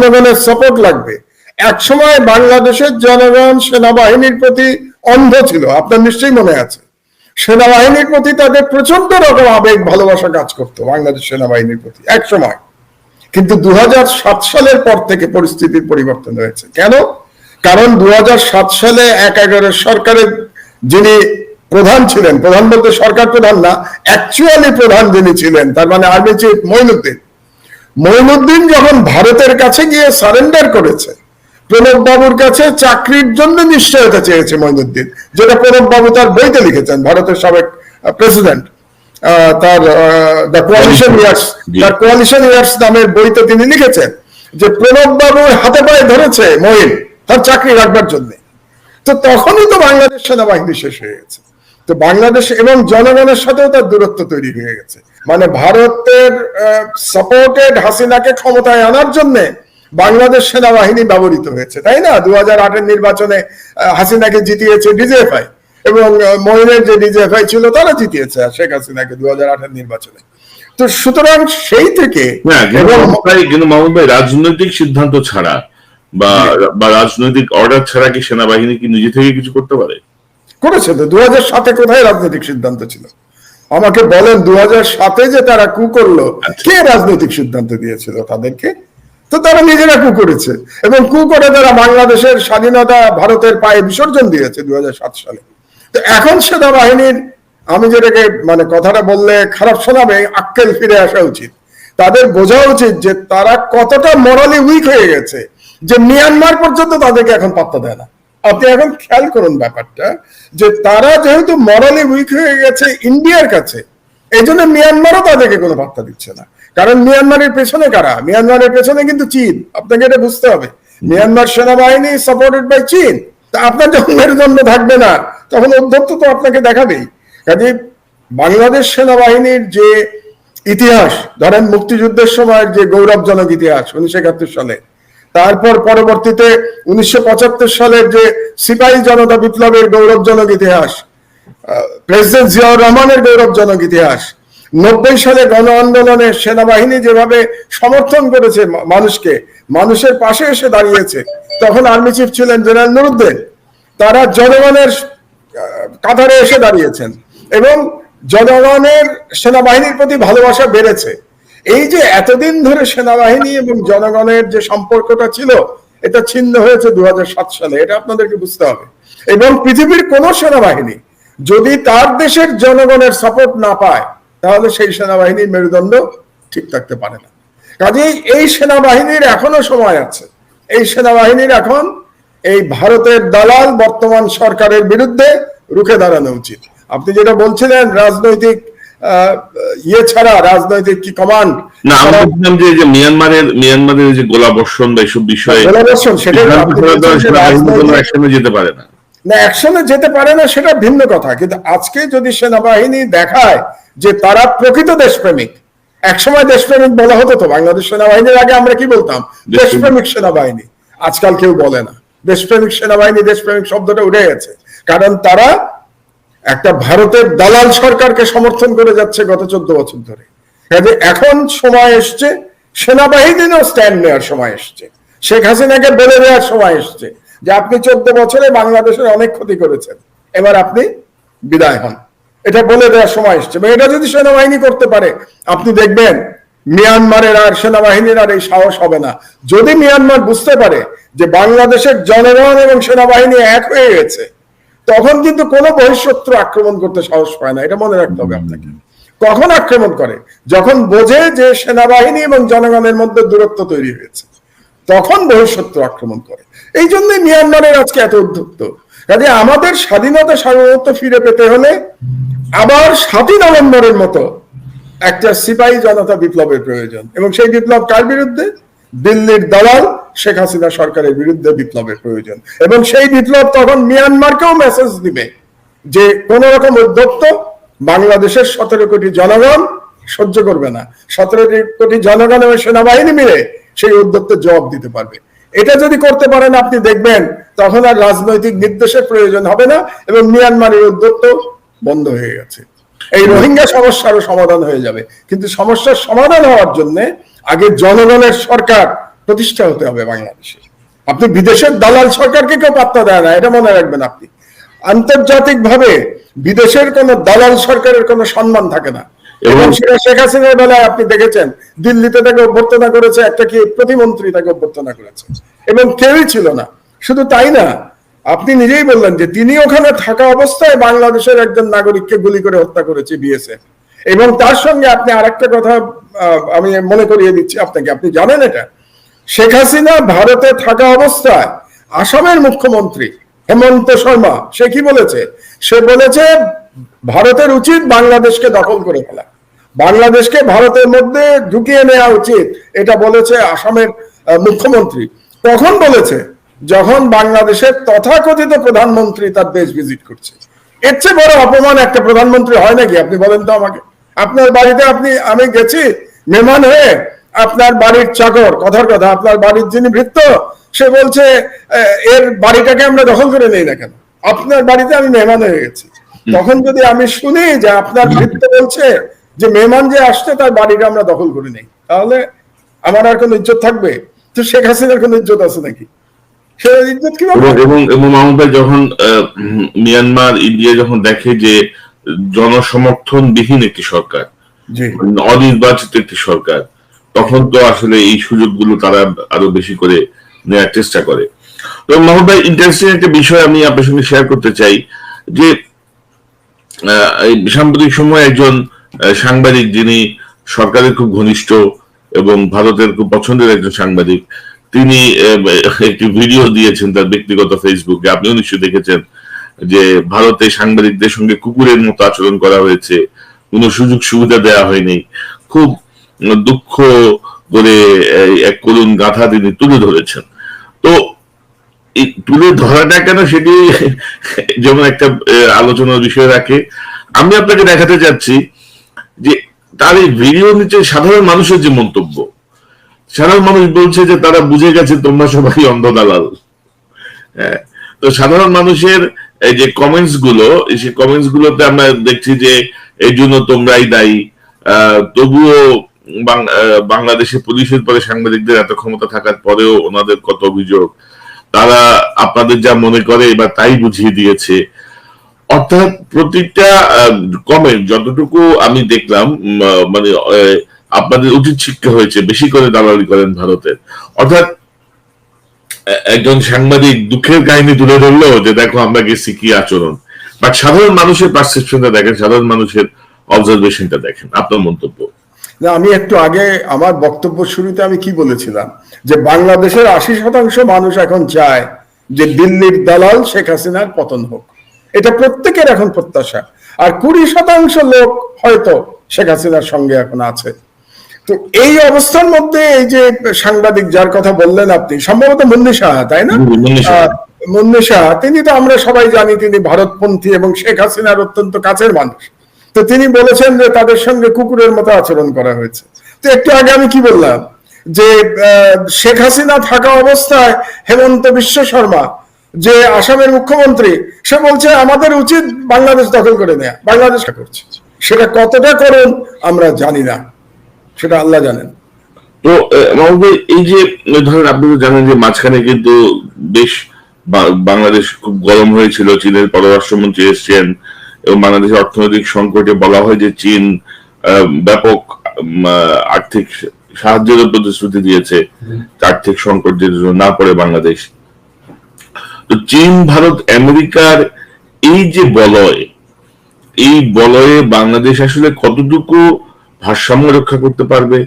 জনগণের সাপোর্ট লাগবে। এক সময় বাংলাদেশের জনগণ সেনাবাহিনীর প্রতি অন্ধ ছিল, আপনার নিশ্চয়ই মনে আছে। সেনাবাহিনীর প্রতি তাদের প্রচন্ড রকম আবেগ ভালোবাসা কাজ করতো বাংলাদেশ সেনাবাহিনীর প্রতি এক সময়। কিন্তু 2007 সালের পর থেকে পরিস্থিতির পরিবর্তন হয়েছে। কেন? কারণ 2007 সালে 1/11 সরকারের যিনি প্রধান ছিলেন, প্রধান বলতে সরকার প্রধান না, অ্যাকচুয়ালি প্রধান যিনি ছিলেন, তার মানে আর্মি চিফ মঈনুদ্দিন যখন ভারতের কাছে গিয়ে সারেন্ডার করেছে, প্রণব বাবুর কাছে চাকরির জন্য নিশ্চয়তা চেয়েছে মঈনুদ্দিন, যেটা প্রণব বাবু তার বইতে লিখেছেন, ভারতের সাবেক প্রেসিডেন্ট, তার কোয়ালিশন ইয়ার্স নামের বইতে তিনি লিখেছেন যে প্রণব বাবুর হাতে পায়ে ধরেছে মঈন তার চাকরি রাখবার জন্য। তো তখনই তো বাংলাদেশ সেনাবাহিনী শেষ হয়ে গেছে। তো বাংলাদেশ এবং জনগণের সাথেও তার দূরত্ব তৈরি হয়ে গেছে। মানে ভারতের সাপোর্টেড হাসিনাকে ক্ষমতায় আনার জন্য বাংলাদেশ সেনাবাহিনী ব্যবহৃত হয়েছে, তাই না? 2008-এর নির্বাচনে হাসিনাকে জিতিয়েছে ডিজিএফআই, এবং মঈনের যে ডিজিএফআই ছিল তারা জিতিয়েছে শেখ হাসিনাকে 2008-এর নির্বাচনে। তো সুতরাং সেই থেকে কিন্তু মাহমুদ ভাই, রাজনৈতিক সিদ্ধান্ত ছাড়া বা রাজনৈতিক অর্ডার ছাড়া কি সেনাবাহিনী কি নিজে থেকে কিছু করতে পারে? করেছে তো। 2007-এ কোথায় রাজনৈতিক সিদ্ধান্ত ছিল? আমাকে বলেন, 2007-এ যে তারা কু করলো, কে রাজনৈতিক সিদ্ধান্ত দিয়েছিল তাদেরকে? তো তারা নিজেরা কু করেছে, এবং কু করে তারা বাংলাদেশের স্বাধীনতা ভারতের পায়ে বিসর্জন দিয়েছে 2007 সালে। তো এখন সেনাবাহিনীর, আমি যেটাকে মানে কথাটা বললে খারাপ শোনাবে, আক্কেল ফিরে আসা উচিত। তাদের বোঝা উচিত যে তারা কতটা মরালি উইক হয়ে গেছে, যে মিয়ানমার পর্যন্ত তাদেরকে এখন পাত্তা দেয় না। আপনি এখন খেয়াল করুন ব্যাপারটা, যে তারা যেহেতু মরালি উইক হয়ে গেছে ইন্ডিয়ার কাছে, এই জন্য মিয়ানমারও তাদেরকে কোনো পাত্তা দিচ্ছে না। কারণ মিয়ানমারের পেছনে কারা? মিয়ানমারের পেছনে কিন্তু চীন, আপনাকে এটা বুঝতে হবে। মিয়ানমার সেনাবাহিনী সাপোর্টেড বাই চীন। তা আপনার যখন মেরুদণ্ড থাকবে না, তখন অধ্যত্ত তো আপনাকে দেখাবেই। কাজে বাংলাদেশ সেনাবাহিনীর যে ইতিহাস, ধরেন মুক্তিযুদ্ধের সময় যে গৌরবজনক ইতিহাস 1971 সালে, তারপর পরবর্তীতে 1975 সালের যে সিপাহী জনতা বিপ্লবের গৌরবজনক ইতিহাস, প্রেসিডেন্ট জিয়াউর রহমানের গৌরবজনক ইতিহাস, 90 সালে গণ আন্দোলনে সেনাবাহিনী যেভাবে সমর্থন করেছে মানুষকে, মানুষের পাশে এসে দাঁড়িয়েছে, তখন আর্মি চিফ ছিলেন জেনারেল নুরুদ্দিন, তারা জনগণের কাতারে এসে দাঁড়িয়েছেন, এবং জনগণের সেনাবাহিনীর প্রতি ভালোবাসা বেড়েছে। এই যে এতদিন ধরে সেনাবাহিনী এবং জনগণের যে সম্পর্কটা ছিল, এটা ছিন্ন হয়েছে 2007 সালে, এটা আপনাদেরকে বুঝতে হবে। এবং পৃথিবীর কোন সেনাবাহিনী যদি তার দেশের জনগণের সাপোর্ট না পায়, তাহলে সেই সেনাবাহিনীর মেরুদণ্ড ঠিক থাকতে পারে না। কাজেই এই সেনাবাহিনীর এখনো সময় আছে। এই সেনাবাহিনীর এখন এই ভারতের দালাল বর্তমান সরকারের বিরুদ্ধে রুখে দাঁড়ানো উচিত। আপনি যেটা বলছিলেন রাজনৈতিক ইয়ে ছাড়া, রাজনৈতিক কি কমান্ড না, আমরা বলছিলাম যে মিয়ানমারের যে গোলাবর্ষণ বা এইসব বিষয়ে অ্যাকশনে যেতে পারে না। না, অ্যাকশনে যেতে পারে না সেটা ভিন্ন কথা, কিন্তু আজকে যদি সেনাবাহিনী দেখায় যে তারা প্রকৃত দেশপ্রেমিক, একসময় দেশপ্রেমিক বলা হতো তো বাংলাদেশ সেনাবাহিনীর আগে, আমরা কি বলতাম? দেশপ্রেমিক সেনাবাহিনী। আজকাল কেউ বলে না দেশপ্রেমিক সেনাবাহিনী, দেশপ্রেমিক শব্দটা উঠে গেছে। কারণ তারা একটা ভারতের দালাল সরকারকে সমর্থন করে যাচ্ছে গত 14 বছর ধরে। এখন সময় এসছে সেনাবাহিনীরও স্ট্যান্ড নেওয়ার সময় এসছে, শেখ হাসিনাকে বলে দেওয়ার সময় এসছে যে আপনি 14 বছরে বাংলাদেশের অনেক ক্ষতি করেছেন, এবার আপনি বিদায় হন। এটা বলে দেওয়ার সময় এসছে। এটা যদি সেনাবাহিনী করতে পারে, আপনি দেখবেন মিয়ানমারের আর সেনাবাহিনীর আর এই সাহস হবে না। যদি মিয়ানমার বুঝতে পারে যে বাংলাদেশের জনগণ এবং সেনাবাহিনী এক হয়ে গেছে, তখন কিন্তু কোনো বহিঃশত্রু আক্রমণ করতে সাহস পায় না। এটা মনে রাখতে হবে আপনাকে। কখন আক্রমণ করে? যখন বোঝে যে সেনাবাহিনী এবং জনগণের মধ্যে দূরত্ব তৈরি হয়েছে, তখন বহিঃশত্রু আক্রমণ করে। এই জন্যই মিয়ানমারের আজকে এত উদ্যুক্ত। কাজে আমাদের স্বাধীনতা সার্বভৌমত্ব ফিরে পেতে হলে আবার 7 নভেম্বরের মতো একটা সিপাহী জনতা বিপ্লবের প্রয়োজন, এবং সেই বিপ্লব কার বিরুদ্ধে? দিল্লির দালাল শেখ হাসিনা সরকারের বিরুদ্ধে বিপ্লবের প্রয়োজন। এবং সেই বিপ্লব তখন মিয়ানমারকেও মেসেজ দিবে যে কোন রকম উদ্যোক্ত বাংলাদেশের 17 কোটি জনগণ সহ্য করবে না। 17 কোটি জনগণ এবং সেনাবাহিনী মিলে সেই উদ্যোক্তার জবাব দিতে পারবে। এটা যদি করতে পারেন, আপনি দেখবেন তখন আর রাজনৈতিক নির্দেশের প্রয়োজন হবে না, এবং মিয়ানমারের উদ্যোক্ত বন্ধ হয়ে গেছে। এই রোহিঙ্গা সমস্যারও সমাধান হয়ে যাবে। কিন্তু সমস্যার সমাধান হওয়ার জন্য আগে জনগণের সরকার প্রতিষ্ঠা হতে হবে বাংলাদেশে। আপনি বিদেশের দালাল সরকারকে কেউ পাত্তা দেয় না, এটা মনে রাখবেন আপনি। আন্তর্জাতিক ভাবে বিদেশের কোন দালাল সরকারের কোনো সম্মান থাকে না, এবং সেটা শেখ হাসিনার বেলায় আপনি দেখেছেন। দিল্লিতে তাকে অভ্যর্থনা করেছে, একটা কি প্রতিমন্ত্রী তাকে অভ্যর্থনা করেছে, এবং কেউই ছিল না। শুধু তাই না, আপনি নিজেই বললেন যে তিনি ওখানে থাকা অবস্থায় বাংলাদেশের একজন নাগরিককে গুলি করে হত্যা করেছে বিএসএফ। এবং তার সঙ্গে আপনি আরেকটা কথা আমি মনে করিয়ে দিচ্ছি আপনাকে, আপনি জানেন এটা, শেখ হাসিনা ভারতে থাকা অবস্থায় আসামের মুখ্যমন্ত্রী হেমন্ত শর্মা সে কি বলেছে? সে বলেছে ভারতের উচিত বাংলাদেশকে দখল করে ফেলা, বাংলাদেশকে ভারতের মধ্যে ঢুকিয়ে নেওয়া উচিত, এটা বলেছে আসামের মুখ্যমন্ত্রী। তখন বলেছে যখন বাংলাদেশের তথাকথিত প্রধানমন্ত্রী তার দেশ ভিজিট করছে। এর চেয়ে বড় অপমান একটা প্রধানমন্ত্রী হয় নাকি? আপনি বলেন তো আমাকে। আপনার বাড়িতে আমি গেছি মেহমান হয়ে, আপনার বাড়ির চাকর, কথার কথা আপনার বাড়ির যিনি ভৃত্য, সে বলছে এর বাড়িটাকে আমরা দখল করে নেই না কেন? আপনার বাড়িতে আমি মেহমান হয়ে গেছি, তখন যদি আমি শুনি যে আপনার ভৃত্য বলছে যে মেহমান যে আসছে তার বাড়িটা আমরা দখল করে নেই, তাহলে আমার আর কোনো ইজ্জত থাকবে? তো শেখ হাসিনার কোনো ইজ্জত আছে নাকি? সে ইজ্জত কি? এবং মাহমুদ ভাই, যখন মিয়ানমার ইন্ডিয়া যখন দেখে যে জনসমর্থন বিহীন একটি সরকার, অনির্বাচিত একটি সরকার, তখন তো আসলে এই সুযোগগুলো তারা আরো বেশি করে নেওয়ার চেষ্টা করে। তো মাহমুদ ভাই, ইন্টারেস্টিং একটা বিষয় আমি আপনার সঙ্গে শেয়ার করতে চাই যে সাম্প্রতিক সময়ে একজন সাংবাদিক, যিনি সরকারের খুব ঘনিষ্ঠ এবং ভারতের খুব পছন্দের একজন সাংবাদিক, তিনি একটি ভিডিও দিয়েছেন তার ব্যক্তিগত ফেসবুকে। আপনিও নিশ্চয়ই দেখেছেন যে ভারতে সাংবাদিকদের সঙ্গে কুকুরের মতো আচরণ করা হয়েছে, কোনো সুযোগ সুবিধা দেওয়া হয়নি। খুব দুঃখ করে এক করুণ গাথা তিনি তুলে ধরেছেন। তো এই তুলে ধরাটা কেন, সেটি যেমন একটা আলোচনার বিষয় রাখে। আমি আপনাকে দেখাতে চাচ্ছি যে তার এই ভিডিও নিচে সাধারণ মানুষের যে মন্তব্য, সাধারণ মানুষ বলছে যে তারা বুঝে গেছে তোমরা সবাই অন্ধ দালাল। হ্যাঁ, তো সাধারণ মানুষের এই যে কমেন্টস গুলো, সেই কমেন্টস গুলোতে আমরা দেখছি যে এই জন্য তোমরাই দায়ী। তবুও বাংলাদেশে পুলিশের পরে সাংবাদিকদের এত ক্ষমতা থাকার পরেও ওনাদের কত অভিযোগ, তারা আপনাদের যা মনে করে এবার তাই বুঝিয়ে দিয়েছে। অর্থাৎ প্রতিটা কমেন্ট যতটুকু আমি দেখলাম, মানে আপনাদের উচিত শিক্ষা হয়েছে, বেশি করে দালালি করেন ভারতের। অর্থাৎ একজন সাংবাদিক দুঃখের কাহিনী তুলে ধরলো যে দেখো আমরা গেছি কি আচরণ, বাট সাধারণ মানুষের পারসেপশনটা দেখেন, সাধারণ মানুষের অবজারভেশনটা দেখেন। আপনার মন্তব্য? না, আমি একটু আগে আমার বক্তব্য শুরুতে আমি কি বলেছিলাম যে বাংলাদেশের 80% মানুষ এখন চায় যে দিল্লির দালাল শেখ হাসিনার পতন হোক, এটা প্রত্যেকের এখন প্রত্যাশা। আর 20% লোক হয়তো শেখ হাসিনার সঙ্গে এখন আছে। তো এই অবস্থার মধ্যে এই যে সাংবাদিক যার কথা বললেন আপনি, সম্ভবত মুন্নি সাহা, তাই না? মুন্নি সাহা, তিনি তো আমরা সবাই জানি তিনি ভারতপন্থী এবং শেখ হাসিনার অত্যন্ত কাছের মানুষ। তো তিনি বলেছেন যে তাদের সঙ্গে কুকুরের মতো আচরণ করা হয়েছে। তো একটু আগে আমি কি বললাম যে শেখ হাসিনা থাকা অবস্থায় হেমন্ত বিশ্ব শর্মা যে আসামের মুখ্যমন্ত্রী, সে বলছে আমাদের উচিত বাংলাদেশ দখল করে নেয়া, বাংলাদেশ করছে। সেটা কতটা করুন আমরা জানি না, সেটা আল্লাহ জানেন। তো এই যে ধরেন, আপনি তো জানেন যে মাঝখানে কিন্তু বেশ বাংলাদেশ খুব গরম হয়েছিল, চীনের পররাষ্ট্রমন্ত্রী এসছেন, এবং বাংলাদেশের অর্থনৈতিক সংকটে বলা হয় যে চীন ব্যাপক আর্থিক সাহায্যের প্রতিশ্রুতি দিয়েছে আর্থিক সংকট যেন না পড়ে বাংলাদেশ। তো চীন, ভারত, আমেরিকার এই যে বলয়, এই বলয়ে বাংলাদেশ আসলে কতটুকু ভারসাম্য রক্ষা করতে পারবে?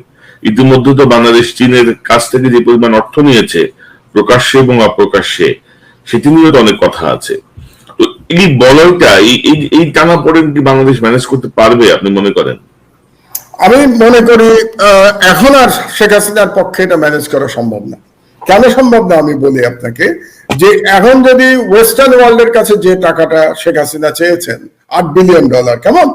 ইতিমধ্যে তো বাংলাদেশ চীনের কাছ থেকে যে পরিমাণ অর্থ নিয়েছে প্রকাশ্যে এবং অপ্রকাশ্যে, সেটি নিয়ে তো অনেক কথা আছে। তো এই বলয়টা, এই টানা পড়েন কি বাংলাদেশ ম্যানেজ করতে পারবে আপনি মনে করেন? আমি মনে করি এখন আর শেখ হাসিনার পক্ষে এটা ম্যানেজ করা সম্ভব না। কেন সম্ভব না আমি বলি আপনাকে, যে এখন যদি ওয়েস্টার্ন ওয়ার্ল্ডের কাছে যে টাকাটা শেখ হাসিনা চেয়েছেন $8 বিলিয়ন, কেমন,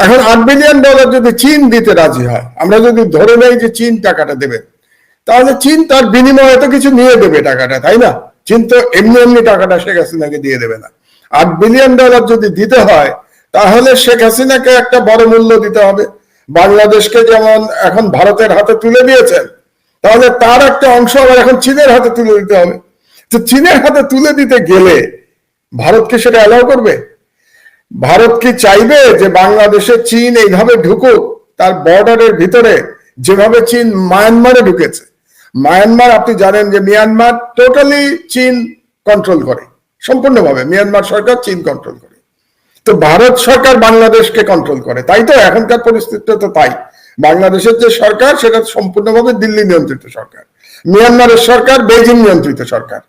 এখন $8 বিলিয়ন যদি চীন দিতে রাজি হয়, আমরা যদি ধরে নেই যে চীন টাকাটা দেবে, তাহলে চীন তার বিনিময়ে তো কিছু নিয়ে দেবে টাকাটা, তাই না? চীন তো এমনি এমনি টাকাটা শেখ হাসিনাকে দিয়ে দেবে না। $8 বিলিয়ন যদি দিতে হয়, তাহলে শেখ হাসিনাকে একটা বড় মূল্য দিতে হবে। বাংলাদেশকে যেমন এখন ভারতের হাতে তুলে দিয়েছেন, তাহলে তার একটা অংশ আবার এখন চীনের হাতে তুলে দিতে হবে। তো চীনের হাতে তুলে দিতে গেলে ভারতকে সেটা অ্যালাউ করবে? ভারত কি চাইবে যে বাংলাদেশে চীন এইভাবে ঢুকুক তার বর্ডারের ভিতরে, যেভাবে চীন মায়ানমারে ঢুকেছে? মায়ানমার আপনি জানেন যে মিয়ানমার টোটালি চীন কন্ট্রোল করে, সম্পূর্ণভাবে মিয়ানমার সরকার চীন কন্ট্রোল করে। তো ভারত সরকার বাংলাদেশকে কন্ট্রোল করে, তাই তো এখনকার পরিস্থিতিটা তো তাই। বাংলাদেশের যে সরকার সেটা সম্পূর্ণভাবে দিল্লি নিয়ন্ত্রিত সরকার, মিয়ানমারের সরকার বেজিং নিয়ন্ত্রিত সরকার।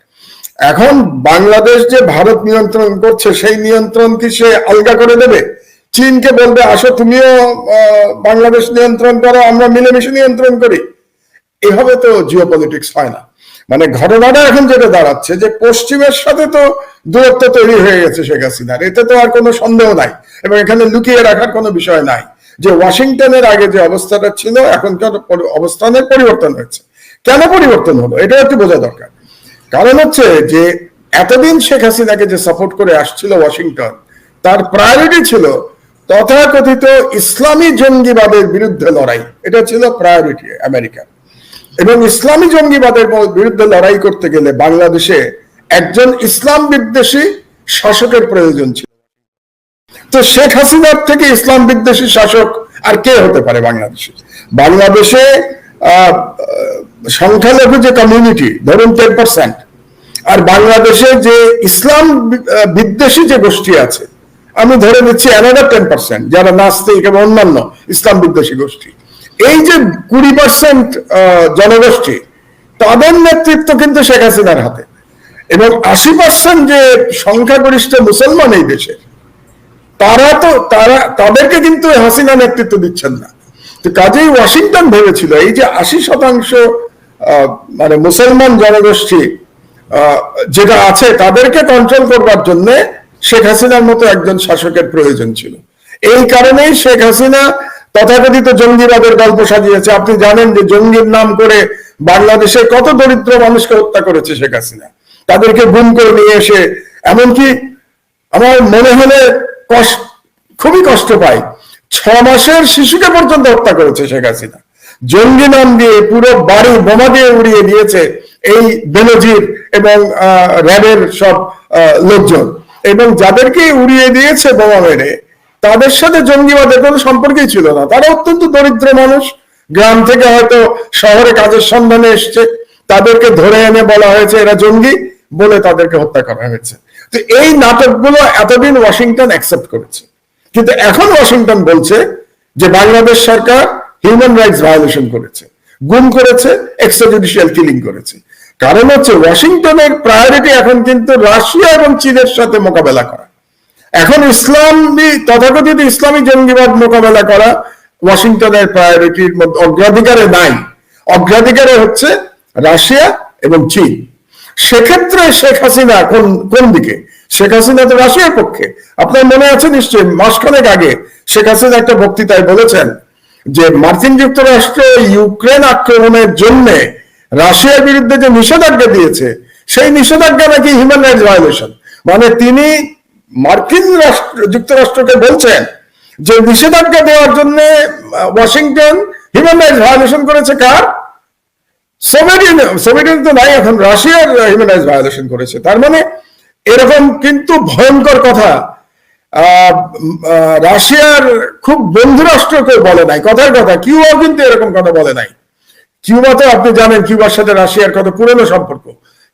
এখন বাংলাদেশ যে ভারত নিয়ন্ত্রণ করছে সেই নিয়ন্ত্রণ কি সে আলগা করে দেবে? চীনকে বলবে আসো তুমিও বাংলাদেশ নিয়ন্ত্রণ করো, আমরা মিলেমিশে নিয়ন্ত্রণ করি? এভাবে তো জিওপলিটিক্স হয় না। মানে ঘটনাটা এখন যেটা দাঁড়াচ্ছে যে পশ্চিমের সাথে তো দূরত্ব তৈরি হয়ে গেছে শেখ হাসিনার, এতে তো আর কোনো সন্দেহ নাই, এবং এখানে লুকিয়ে রাখার কোনো বিষয় নাই যে ওয়াশিংটনের আগে যে অবস্থাটা ছিল এখনকার অবস্থানের পরিবর্তন হয়েছে। কেন পরিবর্তন হলো এটা একটু বোঝা দরকার। কারণ হচ্ছে যে এতদিন শেখ হাসিনাকে যে সাপোর্ট করে আসছিল ওয়াশিংটন, তার প্রায়োরিটি ছিল তথাকথিত ইসলামী জঙ্গিবাদের বিরুদ্ধে লড়াই, এটা ছিল প্রায়োরিটি আমেরিকার। এবং ইসলামী জঙ্গিবাদের বিরুদ্ধে লড়াই করতে গেলে বাংলাদেশে একজন ইসলাম বিদ্বেষী শাসকের প্রয়োজন ছিল। তো শেখ হাসিনার থেকে ইসলাম বিদ্বেষী শাসক আর কে হতে পারে বাংলাদেশে? বাংলাদেশে সংখ্যালঘু যে কমিউনিটি ধরুন 10%, আর বাংলাদেশে যে ইসলাম বিদ্বেষী যে গোষ্ঠী আছে আমি ধরে নিচ্ছি অ্যানাদার 10%, যারা নাস্তিক এবং অন্যান্য ইসলাম বিদ্বেষী গোষ্ঠী। এই যে 20% জনগোষ্ঠী, তাদের নেতৃত্ব কিন্তু শেখ হাসিনার হাতে, এবং 80% যে সংখ্যাগরিষ্ঠ মুসলমান এই দেশে, তাদেরকে কিন্তু হাসিনা নেতৃত্ব দিচ্ছেন না। তো কাজেই ওয়াশিংটন ভেবেছিল এই যে 80% মানে মুসলমান জনগোষ্ঠী যেটা আছে তাদেরকে কন্ট্রোল করবার জন্য শেখ হাসিনার মতো একজন শাসকের প্রয়োজন ছিল। এই কারণেই শেখ হাসিনা তথাকথিত জঙ্গিবাদের গল্প সাজিয়েছে। আপনি জানেন যে জঙ্গির নাম করে বাংলাদেশের কত দরিদ্র মানুষকে হত্যা করেছে শেখ হাসিনা, তাদেরকে গুম করে নিয়ে এসে, এমনকি আমার মনে হলে খুবই কষ্ট পাই, 6 মাসের শিশুকে পর্যন্ত হত্যা করেছে শেখ হাসিনা। জঙ্গি নাম দিয়ে পুরো বাড়ি বোমা দিয়ে উড়িয়ে দিয়েছে এই বেনজির এবং র্যাবের সব লোকজন, এবং যাদেরকে উড়িয়ে দিয়েছে বোমা মেরে তাদের সাথে জঙ্গিবাদের কোনো সম্পর্কই ছিল না। তারা অত্যন্ত দরিদ্র মানুষ, গ্রাম থেকে হয়তো শহরে কাজের সন্ধানে এসছে, তাদেরকে ধরে এনে বলা হয়েছে এরা জঙ্গি, বলে তাদেরকে হত্যা করা হয়েছে। তো এই নাটকগুলো এতদিন ওয়াশিংটন অ্যাকসেপ্ট করেছে, কিন্তু এখন ওয়াশিংটন বলছে যে বাংলাদেশ সরকার হিউম্যান রাইটস ভায়োলেশন করেছে, গুম করেছে, এক্সট্রাজুডিশিয়াল কিলিং করেছে। কারণ হচ্ছে ওয়াশিংটনের প্রায়োরিটি এখন কিন্তু রাশিয়া এবং চীনের সাথে মোকাবেলা করা। এখন তথাকথিত ইসলামী জঙ্গিবাদ মোকাবেলা করা ওয়াশিংটনের প্রায়োরিটির মধ্যে অগ্রাধিকারে নাই। অগ্রাধিকারে হচ্ছে রাশিয়া এবং চীন। সেক্ষেত্রে শেখ হাসিনা কোন দিকে? শেখ হাসিনা তো রাশিয়ার পক্ষে। আপনার মনে আছে নিশ্চয়ই, মাসখানেক আগে শেখ হাসিনা একটা বক্তৃতায় বলেছেন যে মার্কিন যুক্তরাষ্ট্র ইউক্রেন আক্রমণের জন্য রাশিয়ার বিরুদ্ধে যে নিষেধাজ্ঞা দিয়েছে সেই নিষেধাজ্ঞা নাকি হিউম্যান রাইটস ভায়োলেশন। মানে তিনি মার্কিন যুক্তরাষ্ট্রকে বলছেন যে নিষেধাজ্ঞা দেওয়ার জন্য ওয়াশিংটন হিউম্যান রাইটস ভায়োলেশন করেছে। কার? সোভিয়েত তো নাই এখন, রাশিয়ার হিউম্যান রাইটস ভায়োলেশন করেছে। তার মানে এরকম কিন্তু ভয়ঙ্কর কথা রাশিয়ার খুব বন্ধু রাষ্ট্র কেউ বলে নাই। কথার কথা কিউবাও কিন্তু এরকম কথা বলে নাই। কিউবা তো আপনি জানেন কিউবার সাথে রাশিয়ার কত পুরনো সম্পর্ক।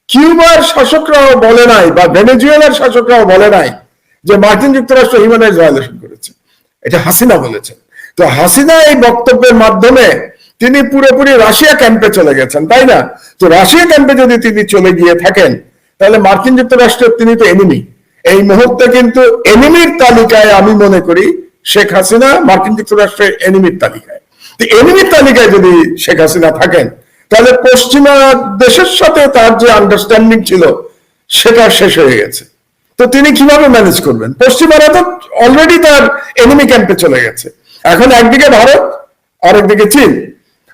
কিউবার শাসকরাও বলে নাই, বা ভেনেজুয়েলার শাসকরাও বলে নাই যে মার্কিন যুক্তরাষ্ট্র হিউম্যান রাইটস ভায়োলেশন করেছে। এটা হাসিনা বলেছেন। তো হাসিনা এই বক্তব্যের মাধ্যমে তিনি পুরোপুরি রাশিয়া ক্যাম্পে চলে গেছেন, তাই না? তো রাশিয়া ক্যাম্পে যদি তিনি চলে গিয়ে থাকেন তাহলে মার্কিন যুক্তরাষ্ট্রের তিনি তো এনিমি। এই মুহূর্তে কিন্তু এনিমির তালিকায় আমি মনে করি শেখ হাসিনা মার্কিন যুক্তরাষ্ট্রের এনিমির তালিকায়। তো এনিমির তালিকায় যদি শেখ হাসিনা থাকেন তাহলে পশ্চিমা দেশের সাথে তার যে আন্ডারস্ট্যান্ডিং ছিল সেটা শেষ হয়ে গেছে। তো তিনি কিভাবে ম্যানেজ করবেন? পশ্চিমারা তো অলরেডি তার এনিমি ক্যাম্পে চলে গেছে। এখন একদিকে ভারত, আরেকদিকে চীন।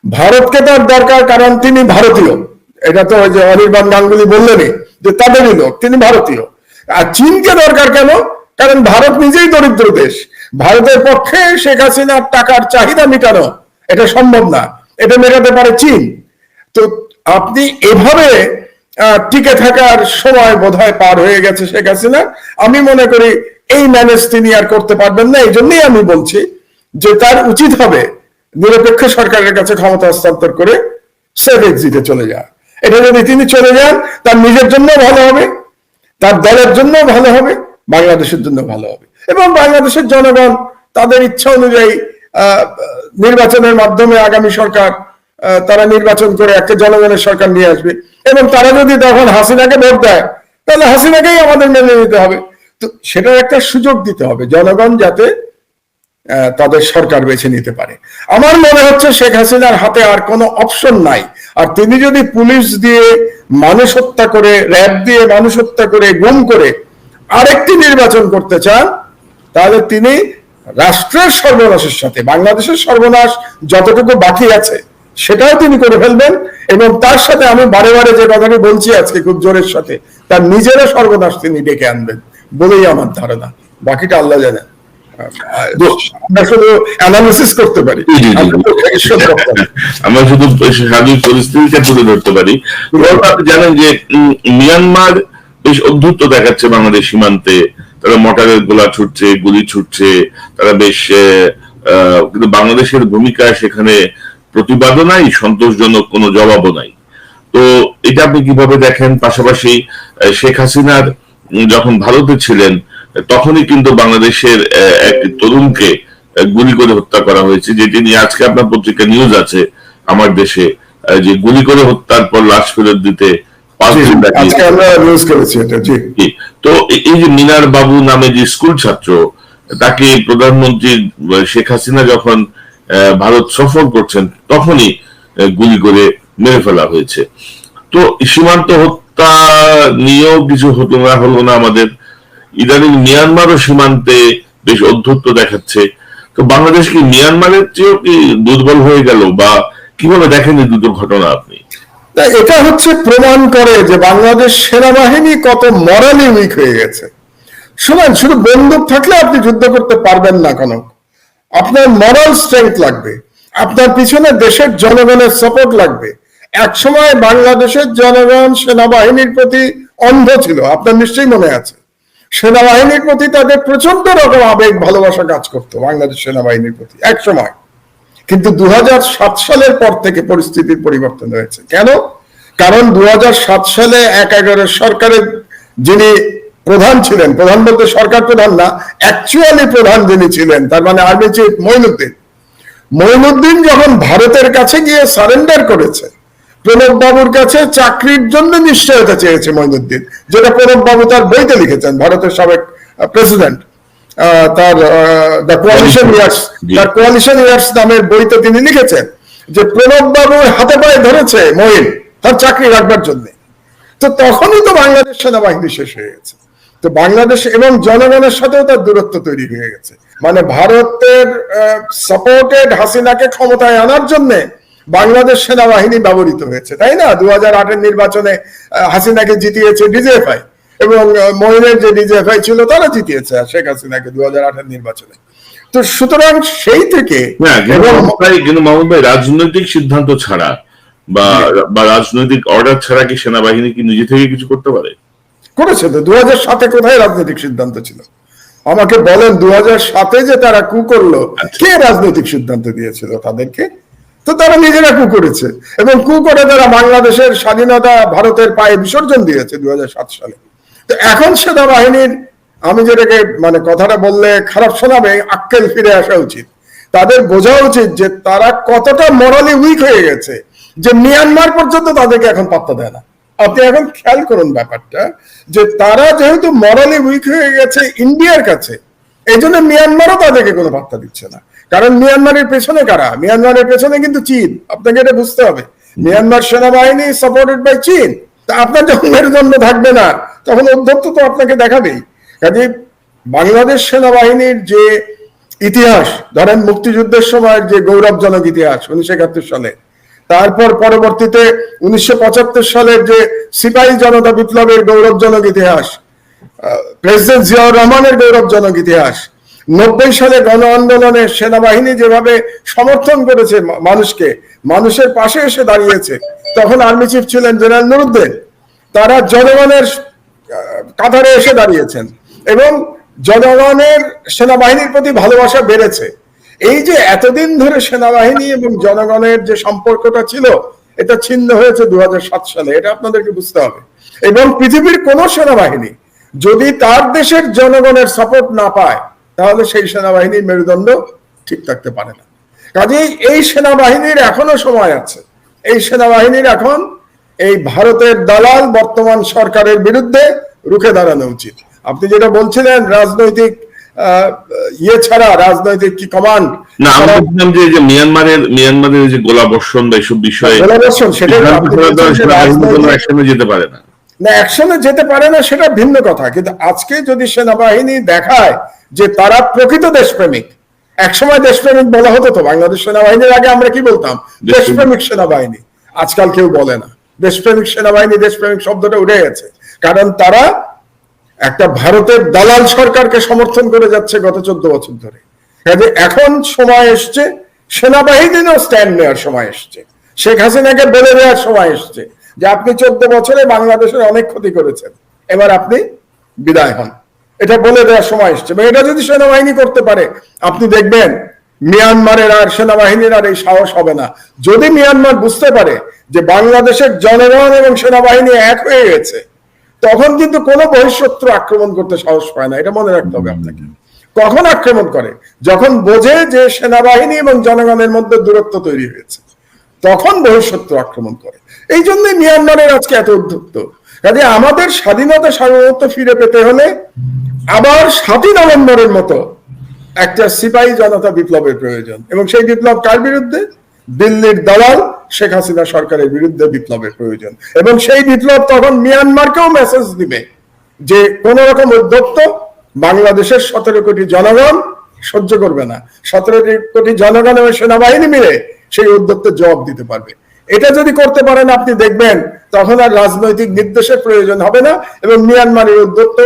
ভারতকে তার দরকার কারণ তিনি ভারতীয়, এটা তো ওই যে অনির্বাণ গাঙ্গুলি বললেনই যে তাদেরই লোক, তিনি ভারতীয়। আর চীনকে দরকার কেন? কারণ ভারত নিজেই দরিদ্র দেশ। ভারতের পক্ষে শেখ হাসিনার টাকার চাহিদা মেটানো এটা সম্ভব না, এটা মেটাতে পারে চীন। তো আপনি এভাবে টিকে থাকার সময় বোধহয় পার হয়ে গেছে শেখ হাসিনা। আমি মনে করি এই ম্যানেজ তিনি আর করতে পারবেন না। এই জন্যই আমি বলছি যে তার উচিত হবে নিরপেক্ষ সরকারের কাছে ক্ষমতা হস্তান্তর করে সেফ এক্সিটে চলে যাওয়া। এটা যদি তিনি চলে যান, তার নিজের জন্য ভালো হবে, তার দলের জন্য ভালো হবে, বাংলাদেশের জন্য ভালো হবে, এবং বাংলাদেশের জনগণ তাদের ইচ্ছা অনুযায়ী নির্বাচনের মাধ্যমে আগামী সরকার তারা নির্বাচন করে একটা জনগণের সরকার নিয়ে আসবে। এবং তারা যদি তখন হাসিনাকে ভোট দেয়, তাহলে হাসিনাকেই আমাদের মেনে নিতে হবে। তো সেটার একটা সুযোগ দিতে হবে জনগণ, যাতে তাদের সরকার বেছে নিতে পারে। আমার মনে হচ্ছে শেখ হাসিনার হাতে আর কোনো অপশন নাই। আর তিনি যদি পুলিশ দিয়ে মানুষ হত্যা করে, র্যাব দিয়ে মানুষ হত্যা করে, গুম করে আরেকটি নির্বাচন করতে চান, তাহলে তিনি রাষ্ট্রের সর্বনাশের সাথে বাংলাদেশের সর্বনাশ যতটুকু বাকি আছে সেটাও তিনি করে ফেলবেন। এবং তার সাথে আমি বারে বারে যে কথাটি বলছি আজকে খুব জোরের সাথে, তার নিজেরও সর্বনাশ তিনি ডেকে আনবেন বলেই আমার ধারণা। বাকিটা আল্লাহ জানেন, আমরা শুধু অ্যানালিসিস করতে পারি, আমরা শুধু স্বাভাবিক পরিস্থিতিটা তুলে ধরতে পারি। আপনি জানেন যে মিয়ানমার বেশ অদ্ভুত দেখাচ্ছে বাংলাদেশ সীমান্তে, তারা মর্টারের গোলা ছুটছে, গুলি ছুটছে, তারা বেশ কিন্তু বাংলাদেশের ভূমিকা সেখানে প্রতিবাদও নাই, সন্তোষজনক কোনো জবাবও নাই। তো এটা আপনি কিভাবে দেখেন? পাশাপাশি শেখ হাসিনার যখন ভারতে ছিলেন তখনই কিন্তু বাংলাদেশের এক তরুণকে গুলি করে হত্যা করা হয়েছে, যেটি নিয়ে আজকে আপনার পত্রিকা নিউজ আছে আমার দেশে, যে গুলি করে হত্যার পর লাশ ফেরত দিতে তো এই যে মিনার বাবু নামে যে স্কুল ছাত্র, তাকে প্রধানমন্ত্রী শেখ হাসিনা যখন ভারত সফর করছেন তখনই গুলি করে মেরে ফেলা হয়েছে। তো সীমান্ত হত্যা নিয়েও কিছু হলো না আমাদের। ইদানিং মিয়ানমারও সীমান্তে বেশ অদ্ভুত দেখাচ্ছে। তো বাংলাদেশ কি মিয়ানমারের চেয়েও কি দুর্বল হয়ে গেল, বা কিভাবে দেখেন এই দুটো ঘটনা আপনি? এটা হচ্ছে প্রমাণ করে যে বাংলাদেশ সেনাবাহিনী কত মরালি উইক হয়ে গেছে। শুনুন, শুধু বন্দুক থাকলে আপনি যুদ্ধ করতে পারবেন না। কোনো আপনার মরাল স্ট্রেংথ লাগবে, আপনার পিছনে দেশের জনগণের সাপোর্ট লাগবে। এক সময় বাংলাদেশের জনগণ সেনাবাহিনীর প্রতি অন্ধ ছিল, আপনার নিশ্চয়ই মনে আছে। সেনাবাহিনীর প্রতি তাদের প্রচন্ড রকম আবেগ ভালোবাসা কাজ করতো বাংলাদেশ সেনাবাহিনীর প্রতি এক সময়। কিন্তু 2007 সালের পর থেকে পরিস্থিতির পরিবর্তন হয়েছে। কেন? কারণ 2007 সালে 1/11 সরকারের যিনি প্রধান ছিলেন, প্রধান বলতে সরকার প্রধান না, অ্যাকচুয়ালি প্রধান যিনি ছিলেন, তার মানে আর্মি চিফ মঈনুদ্দিন যখন ভারতের কাছে গিয়ে সারেন্ডার করেছে, প্রণব বাবুর কাছে চাকরির জন্য নিশ্চয়তা চেয়েছে মঈনুদ্দিন, যেটা প্রণব বাবু তার বইতে লিখেছেন, ভারতের সাবেক প্রেসিডেন্ট, তার দ্য কোয়ালিশন ইয়ার্স নামের বইতে তিনি লিখেছেন যে প্রণব বাবুর হাতে পায়ে ধরেছে মঈন তার চাকরি রাখবার জন্য। তো তখনই তো বাংলাদেশ সেনাবাহিনী শেষ হয়ে গেছে। তো বাংলাদেশ এবং জনগণের সাথেও তার দূরত্ব তৈরি হয়ে গেছে। মানে ভারতের সাপোর্টেড হাসিনাকে ক্ষমতায় আনার জন্য বাংলাদেশ সেনাবাহিনী ব্যবহৃত হয়েছে, তাই না? 2008-এর নির্বাচনে হাসিনাকে জিতিয়েছে ডিজিএফআই, এবং মঈনের যে ডিজিএফআই ছিল তারা জিতিয়েছে শেখ হাসিনাকে 2008-এর নির্বাচনে। তো সুতরাং সেই থেকে কিন্তু মোহাম্মদ ভাই, রাজনৈতিক সিদ্ধান্ত ছাড়া বা রাজনৈতিক অর্ডার ছাড়া কি সেনাবাহিনী কি নিজে থেকে কিছু করতে পারে? করেছে তো। 2007-এ কোথায় রাজনৈতিক সিদ্ধান্ত ছিল? আমাকে বলেন, 2007-এ যে তারা কু করলো, কে রাজনৈতিক সিদ্ধান্ত দিয়েছিল তাদেরকে? তো তারা নিজেরা কু করেছে, এবং কু করে তারা বাংলাদেশের স্বাধীনতা ভারতের পায়ে বিসর্জন দিয়েছে 2007 সালে। তো এখন সেনাবাহিনীর, আমি যেটাকে মানে কথাটা বললে খারাপ শোনাবে, আক্কেল ফিরে আসা উচিত। তাদের বোঝা উচিত যে তারা কতটা মরালি উইক হয়ে গেছে, যে মিয়ানমার পর্যন্ত তাদেরকে এখন পাত্তা দেয় না। আপনি এখন খেয়াল করুন ব্যাপারটা, যে তারা যেহেতু মরালি উইক হয়ে গেছে ইন্ডিয়ার কাছে, এই জন্য মিয়ানমারও তাদেরকে কোনো পাত্তা দিচ্ছে না। কারণ মিয়ানমারের পেছনে কারা? মিয়ানমারের পেছনে কিন্তু চীন। আপনাকে এটা বুঝতে হবে। মিয়ানমার সেনাবাহিনী সাপোর্টেড বাই চীন। তা আপনার যখন মেরুদণ্ড থাকবে না, তখন অধ্যত্ত তো আপনাকে দেখাবেই। কাজে বাংলাদেশ সেনাবাহিনীর যে ইতিহাস, ধরেন মুক্তিযুদ্ধের সময় যে গৌরবজনক ইতিহাস 1971 সালে, তারপর পরবর্তীতে 1975 সালের যে সিপাহী জনতা বিপ্লবের গৌরবজনক ইতিহাস, প্রেসিডেন্ট জিয়াউর রহমানের গৌরবজনক ইতিহাস, 90 সালে গণ আন্দোলনে সেনাবাহিনী যেভাবে সমর্থন করেছে মানুষকে, মানুষের পাশে এসে দাঁড়িয়েছে, তখন আর্মি চিফ ছিলেন জেনারেল নুরুদ্দিন, তারা জনগণের কাতারে এসে দাঁড়িয়েছেন এবং জনগণের সেনাবাহিনীর প্রতি ভালোবাসা বেড়েছে। এই যে এতদিন ধরে সেনাবাহিনী এবং জনগণের যে সম্পর্কটা ছিল, এটা ছিন্ন হয়েছে 2007 সালে, এটা আপনাদেরকে বুঝতে হবে। এবং পৃথিবীর কোন সেনাবাহিনী যদি তার দেশের জনগণের সাপোর্ট না পায়, তাহলে সেই সেনাবাহিনীর মেরুদণ্ড ঠিক থাকতে পারে না। কাজেই এই সেনাবাহিনীর এখনো সময় আছে। এই সেনাবাহিনীর এখন এই ভারতের দালাল বর্তমান সরকারের বিরুদ্ধে রুখে দাঁড়ানো উচিত। আপনি যেটা বলছিলেন রাজনৈতিক ছাড়া, রাজনৈতিক কি কমান্ড না, আমি বলছিলাম যে মিয়ানমারের যে গোলাবর্ষণ বা এসব বিষয়ে গোলাবর্ষণ, সেটা যেতে পারে না, অ্যাকশনে যেতে পারে না, সেটা ভিন্ন কথা। কিন্তু আজকে যদি সেনাবাহিনী দেখায় যে তারা প্রকৃত দেশপ্রেমিক, একসময় দেশপ্রেমিক বলা হতো তো বাংলাদেশ সেনাবাহিনীর আগে, আমরা কি বলতাম? দেশপ্রেমিক সেনাবাহিনী। আজকাল কেউ বলে না দেশপ্রেমিক সেনাবাহিনী, দেশপ্রেমিক শব্দটা উঠে গেছে। কারণ তারা একটা ভারতের দালাল সরকারকে সমর্থন করে যাচ্ছে গত 14 বছর ধরে। কাজে এখন সময় এসছে সেনাবাহিনীরও স্ট্যান্ড নেওয়ার সময় এসছে, শেখ হাসিনাকে বলে দেওয়ার সময় এসছে যে আপনি 14 বছরে বাংলাদেশের অনেক ক্ষতি করেছেন, এবার আপনি বিদায় হন। এটা বলে দেওয়ার সময় এসছে। এটা যদি সেনাবাহিনী করতে পারে, আপনি দেখবেন মিয়ানমারের আর সেনাবাহিনীর আর এই সাহস হবে না। যদি মিয়ানমার বুঝতে পারে যে বাংলাদেশের জনগণ এবং সেনাবাহিনী এক হয়ে গেছে, তখন কিন্তু কোনো বহিঃশত্রু আক্রমণ করতে সাহস পায় না। এটা মনে রাখতে হবে আপনাকে। কখন আক্রমণ করে? যখন বোঝে যে সেনাবাহিনী এবং জনগণের মধ্যে দূরত্ব তৈরি হয়েছে, তখন বহিঃশত্রু আক্রমণ করে। এই জন্যই মিয়ানমারের আজকে এত উদ্যুক্ত। কাজে আমাদের স্বাধীনতা সার্বভৌমত্ব ফিরে পেতে হলে আবার 7ই নভেম্বরের মতো একটা সিপাহী জনতা বিপ্লবের প্রয়োজন। এবং সেই বিপ্লব কার বিরুদ্ধে? দিল্লির দালাল শেখ হাসিনা সরকারের বিরুদ্ধে বিপ্লবের প্রয়োজন। এবং সেই বিপ্লব তখন মিয়ানমারকেও মেসেজ দিবে যে কোন রকম উদ্যোক্ত বাংলাদেশের 17 কোটি জনগণ সহ্য করবে না। 17 কোটি জনগণ এবং সেনাবাহিনী মিলে সেই উদ্যোক্তা জবাব দিতে পারবে। এটা যদি করতে পারেন, আপনি দেখবেন তখন আর রাজনৈতিক নির্দেশের প্রয়োজন হবে না এবং মিয়ানমারের উদ্যোক্ত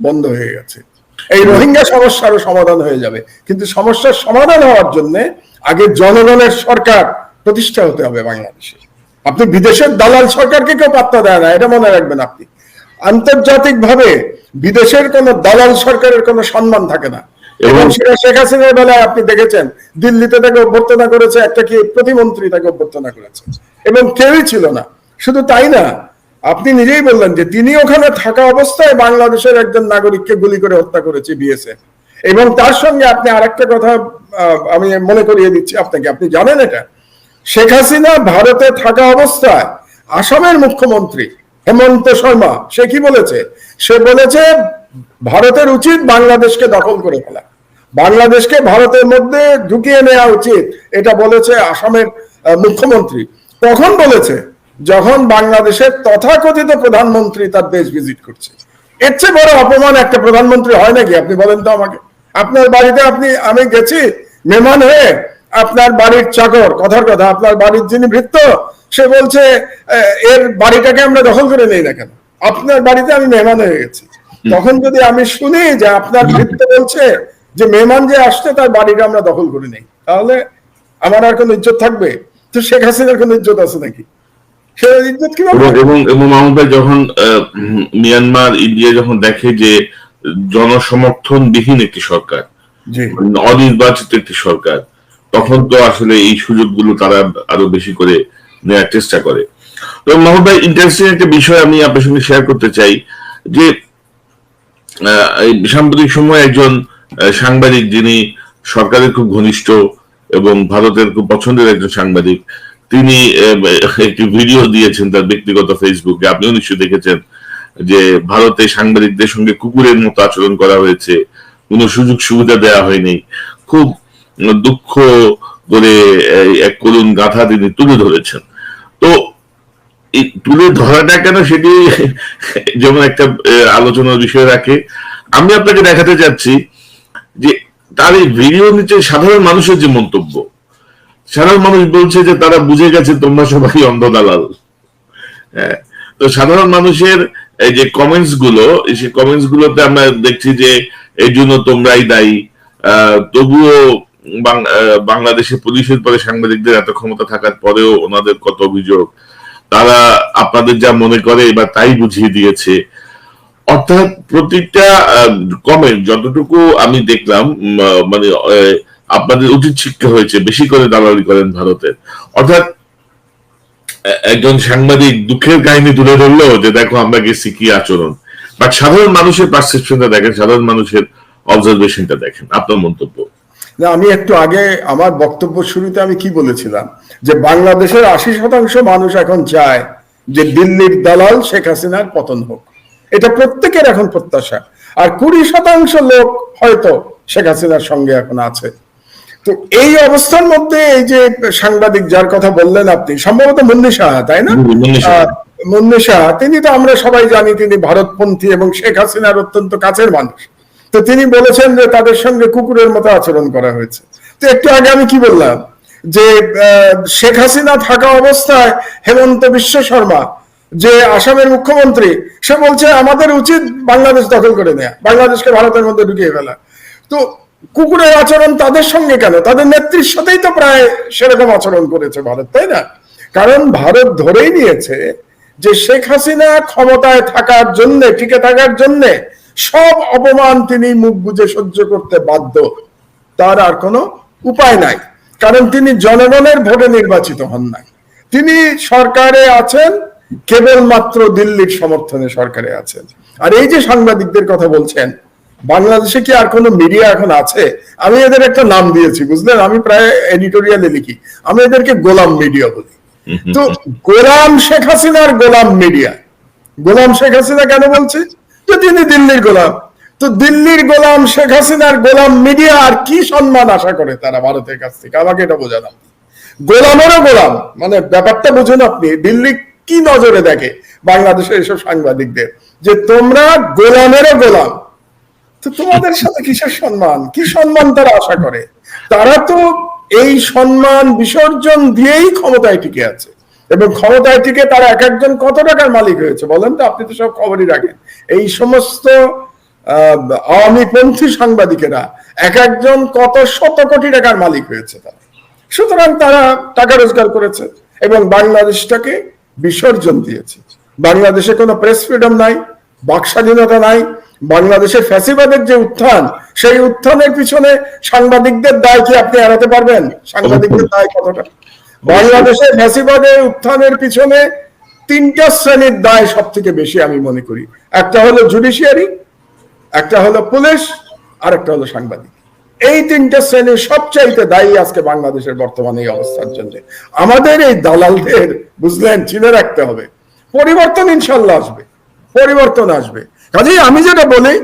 বন্ধ হয়ে গেছে। এই রোহিঙ্গা সমস্যারও সমাধান হয়ে যাবে। কিন্তু সমস্যার সমাধান হওয়ার জন্য আগে জনগণের সরকার প্রতিষ্ঠা হতে হবে বাংলাদেশে। আপনি বিদেশের দালাল সরকারকে কেউ পাত্তা দেয় না, এটা মনে রাখবেন। আপনি আন্তর্জাতিক ভাবে বিদেশের কোন দালাল সরকারের কোনো সম্মান থাকে না। এবং সেটা শেখ হাসিনার বেলায় আপনি দেখেছেন, দিল্লিতে তাকে অভ্যর্থনা করেছে একটা কি প্রতিমন্ত্রী, তাকে অভ্যর্থনা করেছে এবং কেউই ছিল না। শুধু তাই না, আপনি নিজেই বললেন যে তিনি ওখানে থাকা অবস্থায় বাংলাদেশের একজন নাগরিককে গুলি করে হত্যা করেছে বিএসএফ। এবং তার সঙ্গে আপনি আরেকটা কথা আমি মনে করিয়ে দিচ্ছি আপনাকে, আপনি জানেন এটা, শেখ হাসিনা ভারতে থাকা অবস্থায় আসামের মুখ্যমন্ত্রী হেমন্ত শর্মা সে কি বলেছে? সে বলেছে ভারতের উচিত বাংলাদেশকে দখল করে ফেলা, বাংলাদেশকে ভারতের মধ্যে ঢুকিয়ে নেওয়া উচিত, এটা বলেছে আসামের মুখ্যমন্ত্রী। তখন বলেছে যখন বাংলাদেশের তথাকথিত প্রধানমন্ত্রী তার দেশ ভিজিট করছে। এর চেয়ে বড় অপমান একটা প্রধানমন্ত্রী হয় নাকি? আপনি বলেন তো আমাকে। আপনার বাড়িতে আমি গেছি মেহমান হয়ে, আপনার বাড়ির চাকর, কথার কথা আপনার বাড়ির যিনি ভৃত্য, সে বলছে এর বাড়িটাকে আমরা দখল করে নেই না কেন? আপনার বাড়িতে আমি মেহমান হয়ে গেছি। তখন যদি আমি শুনি যে আপনার ভৃত্য বলছে যে মেহমান যে আসছে তার বাড়িটা আমরা দখল করে নেই, তাহলে আমার আর কোনো ইজ্জত থাকবে? তো শেখ হাসিনার কোনো ইজ্জত আছে নাকি? সে ইজ্জত কি? এবং মাহমুদ ভাই, যখন মিয়ানমার ইন্ডিয়া যখন দেখে যে জনসমর্থন বিহীন একটি সরকার, অনির্বাচিত একটি সরকার, তখন তো আসলে এই সুযোগগুলো তারা আরো বেশি করে নেওয়ার চেষ্টা করে। তো মাহমুদ ভাই, ইন্টারেস্টিং একটা বিষয় আমি আপনার সঙ্গে শেয়ার করতে চাই যে সাম্প্রতিক সময়ে একজন সাংবাদিক, যিনি সরকারের খুব ঘনিষ্ঠ এবং ভারতের খুব পছন্দের একজন সাংবাদিক, তিনি একটি ভিডিও দিয়েছেন তার ব্যক্তিগত ফেসবুকে। আপনিও নিশ্চয়ই দেখেছেন যে ভারতে সাংবাদিকদের সঙ্গে কুকুরের মতো আচরণ করা হয়েছে, কোনো সুযোগ সুবিধা দেওয়া হয়নি। খুব দুঃখ করে এক করুণ গাথা তিনি তুলে ধরেছেন। তো এই তুলে ধরাটা কেন, সেটি যেমন একটা আলোচনার বিষয় রাখে। আমি আপনাকে দেখাতে চাচ্ছি যে তার এই ভিডিওর নিচে সাধারণ মানুষের যে মন্তব্য, সাধারণ মানুষ বলছে যে তারা বুঝে গেছে তোমরা সবাই অন্ধ দালাল। হ্যাঁ, তো সাধারণ মানুষের এই যে কমেন্টস গুলো, সেই কমেন্টস গুলোতে আমরা দেখছি যে এই জন্য তোমরাই দায়ী। তবুও বাংলাদেশের পুলিশের পরে সাংবাদিকদের এত ক্ষমতা থাকার পরেও ওনাদের কত অভিযোগ। তারা আপনাদের যা মনে করে এবার তাই বুঝিয়ে দিয়েছে। অর্থাৎ প্রতিটা কমেন্ট যতটুকু আমি দেখলাম, মানে আপনাদের উচিত শিক্ষা হয়েছে, বেশি করে দালালি করেন ভারতের। অর্থাৎ একজন সাংবাদিক দুঃখের কাহিনী তুলে ধরলো যে দেখো আমরা গেছি কি আচরণ, বাট সাধারণ মানুষের পারসেপশনটা দেখেন, সাধারণ মানুষের অবজারভেশনটা দেখেন। আপনার মন্তব্য? না, আমি একটু আগে আমার বক্তব্য শুরুতে আমি কি বলেছিলাম, যে বাংলাদেশের 80% মানুষ এখন চায় যে দিল্লির দালাল শেখ হাসিনার পতন হোক। এটা প্রত্যেকের এখন প্রত্যাশা। আর 20% লোক হয়তো শেখ হাসিনার সঙ্গে এখন আছে। তো এই অবস্থার মধ্যে এই যে সাংবাদিক যার কথা বললেন আপনি, সম্ভবত মুন্নি সাহা, তাই না? মুন্নি সাহা, তিনি তো আমরা সবাই জানি তিনি ভারতপন্থী এবং শেখ হাসিনার অত্যন্ত কাছের মানুষ। তো তিনি বলেছেন যে তাদের সঙ্গে কুকুরের মতো আচরণ করা হয়েছে। তো একটু আগে আমি কি বললাম, যে শেখ হাসিনা থাকা অবস্থায় হেমন্ত বিশ্ব শর্মা যে আসামের মুখ্যমন্ত্রী, সে বলছে আমাদের উচিত বাংলাদেশ দখল করে নেয়া, বাংলাদেশকে ভারতের মধ্যে ঢুকিয়ে ফেলা। তো কুকুরের আচরণ তাদের সঙ্গে কেন? তাদের নেত্রীর সাথেই তো প্রায় সেরকম আচরণ করেছে ভারত, তাই না? কারণ ভারত ধরেই নিয়েছে যে শেখ হাসিনা ক্ষমতায় থাকার জন্য, টিকে থাকার জন্য সব অপমান তিনি মুখ বুজে সহ্য করতে বাধ্য, তার আর কোনো উপায় নাই। কারণ তিনি জনগণের ভোটে নির্বাচিত হন নাই, তিনি সরকারে আছেন কেবলমাত্র দিল্লির সমর্থনে সরকারে আছেন। আর এই যে সাংবাদিকদের কথা বলছেন, বাংলাদেশে কি আর কোনো মিডিয়া এখন আছে? আমি এদের একটা নাম দিয়েছি, বুঝলেন? আমি প্রায় এডিটোরিয়ালে লিখি, আমি এদেরকে গোলাম মিডিয়া বলি। তো গোলাম শেখ হাসিনার গোলাম মিডিয়া। গোলাম শেখ হাসিনা কেন বলছি? যে তিনি দিল্লির গোলাম। তো দিল্লির গোলাম শেখ হাসিনার গোলাম মিডিয়া আর কি সম্মান আশা করে তারা ভারতের কাছ থেকে? আমাকে এটা বোঝানো। গোলামেরও গোলাম, মানে ব্যাপারটা বুঝুন আপনি, দিল্লি কি নজরে দেখে বাংলাদেশের এসব সাংবাদিকদের, যে তোমরা গোলামেরও গোলাম, তো তোমাদের সাথে কিসের সম্মান, কি সম্মান তারা আশা করে? তারা তো এই সম্মান বিসর্জন দিয়েই ক্ষমতায় টিকে আছে। এবং ক্ষমতায় টিকে তারা এক একজন কত টাকার মালিক হয়েছে বলেন তো? আপনি তো সব খবরই রাখেন। এই সমস্ত আওয়ামী পন্থী সাংবাদিকেরা এক একজন কত শত কোটি টাকার মালিক হয়েছে তারা। সুতরাং তারা টাকা রোজগার করেছে এবং বাংলাদেশটাকে বিসর্জন দিয়েছে। বাংলাদেশে কোনো প্রেস ফ্রিডম নাই, বাক স্বাধীনতা নাই। বাংলাদেশের ফ্যাসিবাদের যে উত্থান, সেই উত্থানের পিছনে সাংবাদিকদের দায় কি আপনি এড়াতে পারবেন? সাংবাদিকদের দায় কতটা? বাংলাদেশের ফ্যাসিবাদের উত্থানের পিছনে তিনটা শ্রেণীর দায় সব থেকে বেশি আমি মনে করি। একটা হলো জুডিশিয়ারি, একটা হলো পুলিশ, আর একটা হলো সাংবাদিক। এই তিনটা শ্রেণীর সবচাইতে দায়ী আজকে বাংলাদেশের বর্তমানে এই অবস্থার জন্য। আমাদের এই দালালদের, বুঝলেন, চিনে রাখতে হবে। পরিবর্তন ইনশাল্লাহ আসবে, পরিবর্তন আসবে। কাজেই আমি যেটা বলি,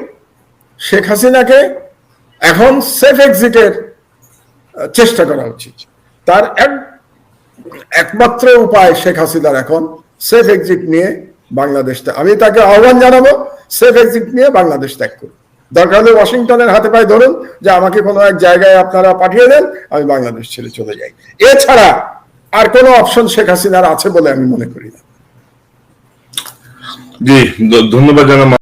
শেখ হাসিনাকে এখন সেফ এক্সিটের চেষ্টা করা উচিত। তার একমাত্র উপায় শেখ হাসিনার এখন সেফ এক্সিট নিয়ে বাংলাদেশটা, আমি তাকে আহ্বান জানাবো সেফ এক্সিট নিয়ে বাংলাদেশ ত্যাগ করুন। দরকার হলে ওয়াশিংটনের হাতে পায়ে ধরুন যে আমাকে কোনো এক জায়গায় আপনারা পাঠিয়ে দেন, আমি বাংলাদেশ ছেড়ে চলে যাই। এছাড়া আর কোনো অপশন শেখ হাসিনার আছে বলে আমি মনে করি না। জি, ধন্যবাদ জানাই।